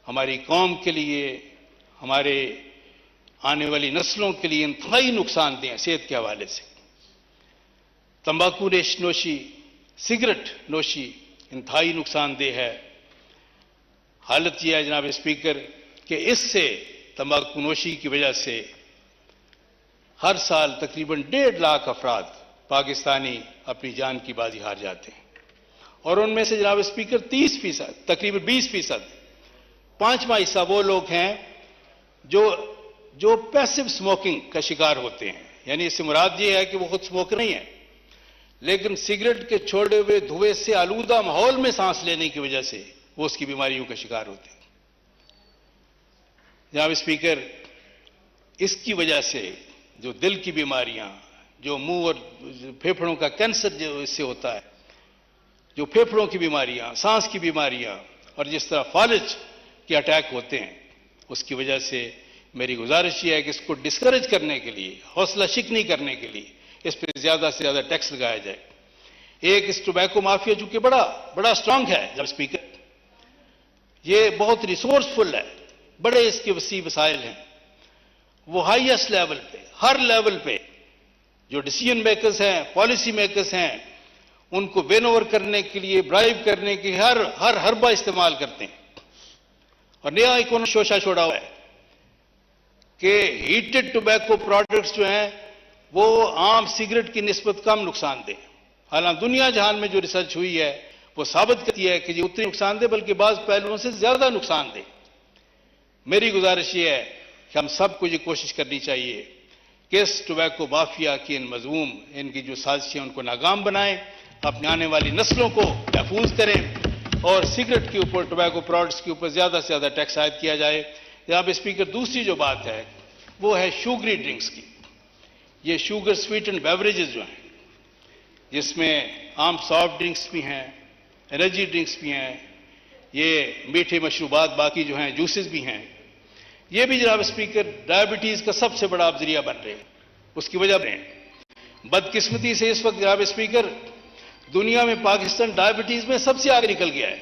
[SPEAKER 5] हमारी कौम के लिए, हमारे आने वाली नस्लों के लिए इंतहाई नुकसानदेह हैं सेहत के हवाले से। तंबाकू नोशी, सिगरेट नोशी इंतहाई नुकसानदेह है। हालत यह है जनाब स्पीकर कि इससे, तंबाकू नोशी की वजह से हर साल तकरीबन 1.5 लाख अफराद पाकिस्तानी अपनी जान की बाजी हार जाते हैं और उनमें से जनाब स्पीकर 30%, तकरीबन 20%, 5वां हिस्सा वो लोग हैं जो पैसिव स्मोकिंग का शिकार होते हैं। यानी इससे मुराद ये है कि वो खुद स्मोकर नहीं है, लेकिन सिगरेट के छोड़े हुए धुएं से आलूदा माहौल में सांस लेने की वजह से वो उसकी बीमारियों का शिकार होते हैं। जनाब स्पीकर, इसकी वजह से जो दिल की बीमारियां, जो मुंह और फेफड़ों का कैंसर जो इससे होता है, जो फेफड़ों की बीमारियां, सांस की बीमारियां और जिस तरह फालिज के अटैक होते हैं, उसकी वजह से मेरी गुजारिश यह है कि इसको डिस्करेज करने के लिए, हौसला शिकनी करने के लिए इस पर ज्यादा से ज्यादा टैक्स लगाया जाए। एक इस टोबैको माफिया चूंकि बड़ा स्ट्रांग है जब स्पीकर, ये बहुत रिसोर्सफुल है, बड़े इसके वसी वसाइल हैं, वो हाईएस्ट लेवल पे, हर लेवल पे जो डिसीजन मेकर्स हैं, पॉलिसी मेकर्स हैं, उनको विन ओवर करने के लिए, ब्राइब करने के हर हरबा इस्तेमाल करते हैं। और नया एक उन्होंने शोशा छोड़ा हुआ है कि हीटेड टोबैको प्रोडक्ट्स जो हैं वो आम सिगरेट की निस्बत कम नुकसानदेह। हालांकि दुनिया जहान में जो रिसर्च हुई है वो साबित करती है कि ये उतनी नुकसानदेह बल्कि बाज पहलुओं से ज्यादा नुकसानदेह। मेरी गुजारिश ये है कि हम सबको ये कोशिश करनी चाहिए कि इस टोबैको माफिया की इन मजमूम, इनकी जो साजिशें उनको नाकाम बनाएं, अपने आने वाली नस्लों को महफूज करें और सिगरेट के ऊपर, टोबैको प्रोडक्ट्स के ऊपर ज्यादा से ज्यादा टैक्स आयद किया जाए। जनाब स्पीकर, दूसरी जो बात है वो है शुगरी ड्रिंक्स की। ये शुगर स्वीटेंड बेवरेजेस जो हैं, जिसमें आम सॉफ्ट ड्रिंक्स भी हैं, एनर्जी ड्रिंक्स भी हैं, ये मीठे मशरूबात बाकी जो हैं, जूसेस भी हैं, ये भी जनाब स्पीकर डायबिटीज का सबसे बड़ा अब जरिया बन रहे हैं। उसकी वजह में बदकिस्मती से इस वक्त जनाब स्पीकर दुनिया में पाकिस्तान डायबिटीज में सबसे आगे निकल गया है।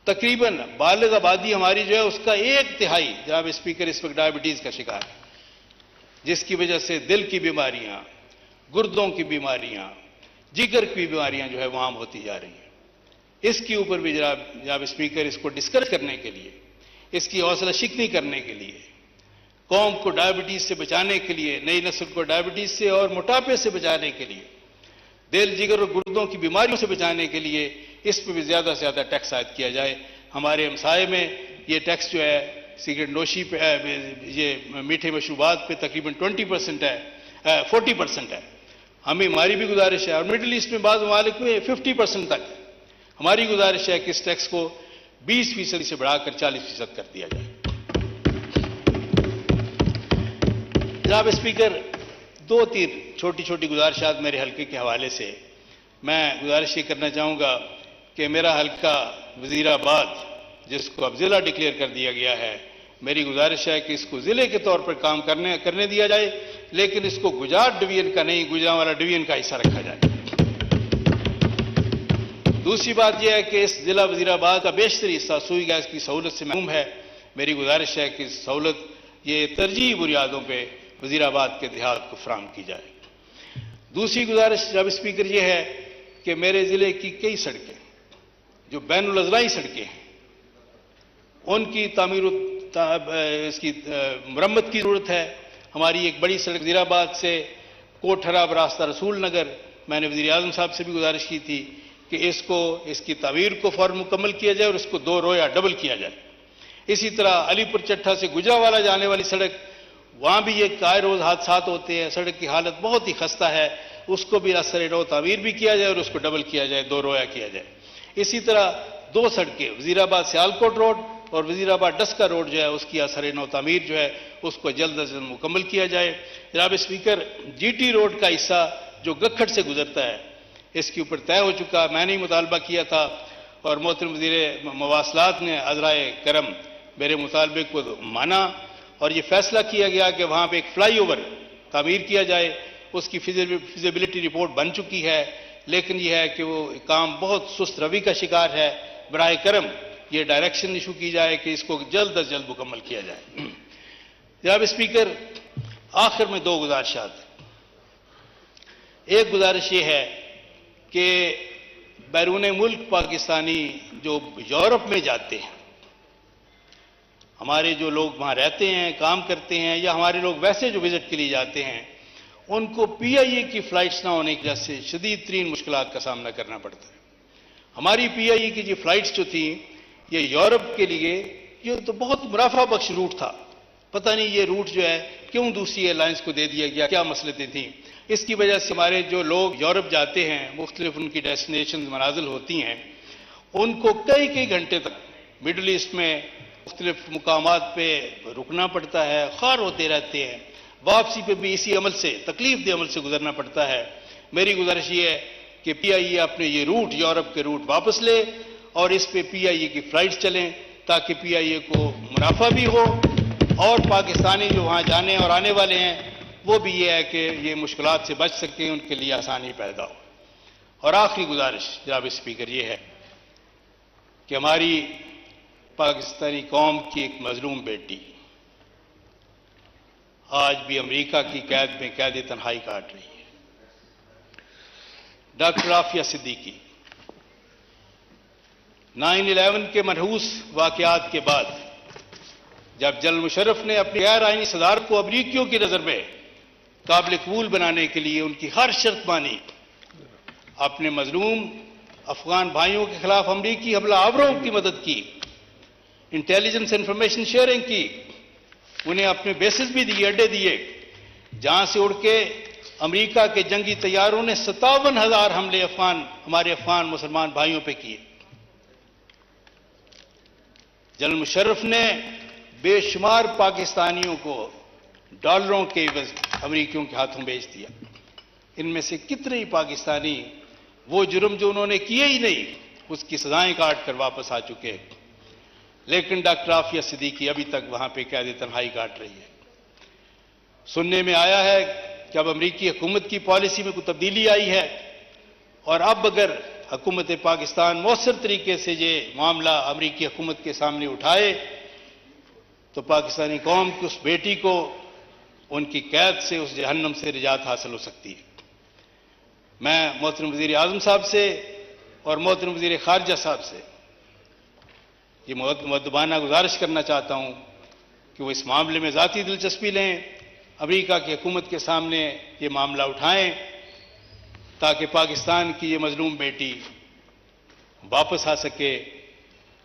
[SPEAKER 5] तकरीबन बालिग आबादी हमारी जो है उसका 1/3 जनाब स्पीकर इस वक्त डायबिटीज का शिकार है, जिसकी वजह से दिल की बीमारियां, गुर्दों की बीमारियां, जिगर की बीमारियां जो है वो आम होती जा रही हैं। इसके ऊपर भी जनाब स्पीकर इसको डिस्करेज करने के लिए, इसकी हौसला शिकनी करने के लिए, कौम को डायबिटीज से बचाने के लिए, नई नस्ल को डायबिटीज से और मोटापे से बचाने के लिए, दिल, जिगर और गुर्दों की बीमारियों से बचाने के लिए इस पर भी ज्यादा से ज्यादा टैक्स आयद किया जाए। हमारे हमसाये में ये टैक्स जो है सिगरेट नोशी पे, ये मीठे मशरूबात पे तकरीबन 20% है, 40% है। हमारी भी गुजारिश है, और मिडिल ईस्ट में बाद ममालिक में 50% तक है। हमारी गुजारिश है कि इस टैक्स को 20% से बढ़ाकर 40% कर दिया जाए। जनाब स्पीकर, 2-3 छोटी छोटी गुजारिशात मेरे हल्के के हवाले से। मैं गुजारिश ये करना चाहूंगा कि मेरा हल्का वजीराबाद, जिसको अब जिला डिक्लेयर कर दिया गया है, मेरी गुजारिश है कि इसको जिले के तौर पर काम करने दिया जाए, लेकिन इसको गुजरात डिवीजन का नहीं, गुजरांवाला डिवीजन का हिस्सा रखा जाए। दूसरी बात यह है कि इस जिला वजीराबाद का बेशतर हिस्सा सुई गैस की सहूलत से महरूम है। मेरी गुजारिश है कि सहूलत ये तरजीही बुनियादों पर वजीराबाद के देहात को फराहम की जाए। दूसरी गुजारिश जनाब स्पीकर यह है कि मेरे ज़िले की कई सड़कें जो बैनुल अज़राई सड़कें हैं उनकी इसकी मरम्मत की ज़रूरत है। हमारी एक बड़ी सड़क वज़ीराबाद से कोठराब रास्ता रसूल नगर, मैंने वज़ीर आज़म साहब से भी गुजारिश की थी कि इसकी तामीर को फौरन मुकम्मल किया जाए और इसको 2 रोया डबल किया जाए। इसी तरह अलीपुर चट्ठा से गुजरावाला जाने वाली सड़क, वहाँ भी ये आए रोज़ हादसात होते हैं, सड़क की हालत बहुत ही खस्ता है, उसको भी असर नो तामीर भी किया जाए और उसको डबल किया जाए, 2 रोया किया जाए। इसी तरह 2 सड़कें वज़ीराबाद सियालकोट रोड और वज़ीराबाद डस्का रोड जो है उसकी असर नो तामीर जो है उसको जल्द अज जल्द मुकम्मल किया जाए। जनाब स्पीकर, GT रोड का हिस्सा जो गखड़ से गुजरता है इसके ऊपर तय हो चुका, मैंने ही मुतालबा किया था और मोहतरम वज़ीर मवासलात ने अज़राए करम मेरे मुतालबे को माना और ये फैसला किया गया कि वहाँ पे एक फ्लाईओवर तामीर किया जाए। उसकी फिजिबिलिटी रिपोर्ट बन चुकी है, लेकिन यह है कि वो काम बहुत सुस्त रवि का शिकार है। बराए करम ये डायरेक्शन इशू की जाए कि इसको जल्द अज जल्द मुकम्मल किया जाए। जनाब स्पीकर, आखिर में 2 गुजारिशात। एक गुजारिश ये है कि बैरून मुल्क पाकिस्तानी जो यूरोप में जाते हैं, हमारे जो लोग वहाँ रहते हैं, काम करते हैं, या हमारे लोग वैसे जो विजिट के लिए जाते हैं, उनको PIA की फ़्लाइट्स ना होने की वजह से शदीद तरीन मुश्किलात का सामना करना पड़ता है। हमारी PIA की जो फ़्लाइट्स जो थी ये यूरोप के लिए ये तो बहुत मुनाफा बख्श रूट था, पता नहीं ये रूट जो है क्यों दूसरी एयरलाइंस को दे दिया गया, क्या मसलतें थी। इसकी वजह से हमारे जो लोग यूरोप जाते हैं, मुख्तलिफ उनकी डेस्टिनेशन मनाजिल होती हैं, उनको कई कई घंटे तक मिडल ईस्ट में मुख्तलिफ मुकामात पे रुकना पड़ता है, खार होते रहते हैं, वापसी पे भी इसी अमल से, तकलीफ दे अमल से गुजरना पड़ता है। मेरी गुजारिश ये है कि PIA अपने ये रूट, यूरोप के रूट वापस ले और इस पे PIA की फ़्लाइट्स चलें ताकि PIA को मुनाफा भी हो और पाकिस्तानी जो वहाँ जाने और आने वाले हैं वो भी ये है कि ये मुश्किलात से बच सकें, उनके लिए आसानी पैदा हो। और आखिरी गुजारिश जनाब स्पीकर ये है कि हमारी पाकिस्तानी कौम की एक मजलूम बेटी आज भी अमेरिका की कैद में कैद तन्हाई काट रही है। डॉक्टर आफिया सिद्दीकी 9/11 के मनहूस वाकयात के बाद जब जनरल मुशर्रफ ने अपनी गैर आईनी सदारत को अमरीकियों की नजर में काबिल कबूल बनाने के लिए उनकी हर शर्त मानी, अपने मजलूम अफगान भाइयों के खिलाफ अमरीकी हमला आवरों की मदद की, इंटेलिजेंस इंफॉर्मेशन शेयरिंग की, उन्हें अपने बेसिस भी दिए, अड्डे दिए, जहां से उड़ के अमरीका के जंगी तैयारों ने 57,000 हमले हमारे अफगान मुसलमान भाइयों पे किए। जनरल मुशर्रफ ने बेशुमार पाकिस्तानियों को डॉलरों के एवज अमरीकियों के हाथों बेच दिया। इनमें से कितने ही पाकिस्तानी वो जुर्म जो उन्होंने किए ही नहीं उसकी सजाएं काट कर वापस आ चुके हैं, लेकिन डॉक्टर आफिया सिद्दीकी अभी तक वहां पे कैद तन्हाई काट रही है। सुनने में आया है कि अब अमरीकी हुकूमत की पॉलिसी में कोई तब्दीली आई है और अब अगर हुकूमत पाकिस्तान मौसर तरीके से ये मामला अमरीकी हुकूमत के सामने उठाए तो पाकिस्तानी कौम की उस बेटी को उनकी कैद से, उस जहन्नम से निजात हासिल हो सकती है। मैं मोहतरम वज़ीर आज़म साहब से और मोहतरम वज़ीर ख़ारिजा साहब से ये मुअद्दबाना गुजारिश करना चाहता हूं कि वो इस मामले में ज़ाती दिलचस्पी लें, अमरीका की हुकूमत के सामने ये मामला उठाएं ताकि पाकिस्तान की ये मजलूम बेटी वापस आ सके,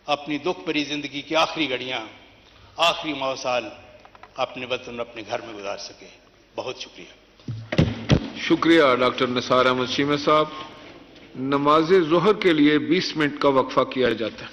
[SPEAKER 5] अपनी दुख भरी जिंदगी की आखिरी घड़ियां, आखिरी मौसाल अपने वतन, अपने घर में गुजार सके। बहुत शुक्रिया।
[SPEAKER 2] शुक्रिया डॉक्टर निसार अहमद शीमे साहब। नमाज ज़ोहर के लिए 20 मिनट का वक्फा किया जाता है।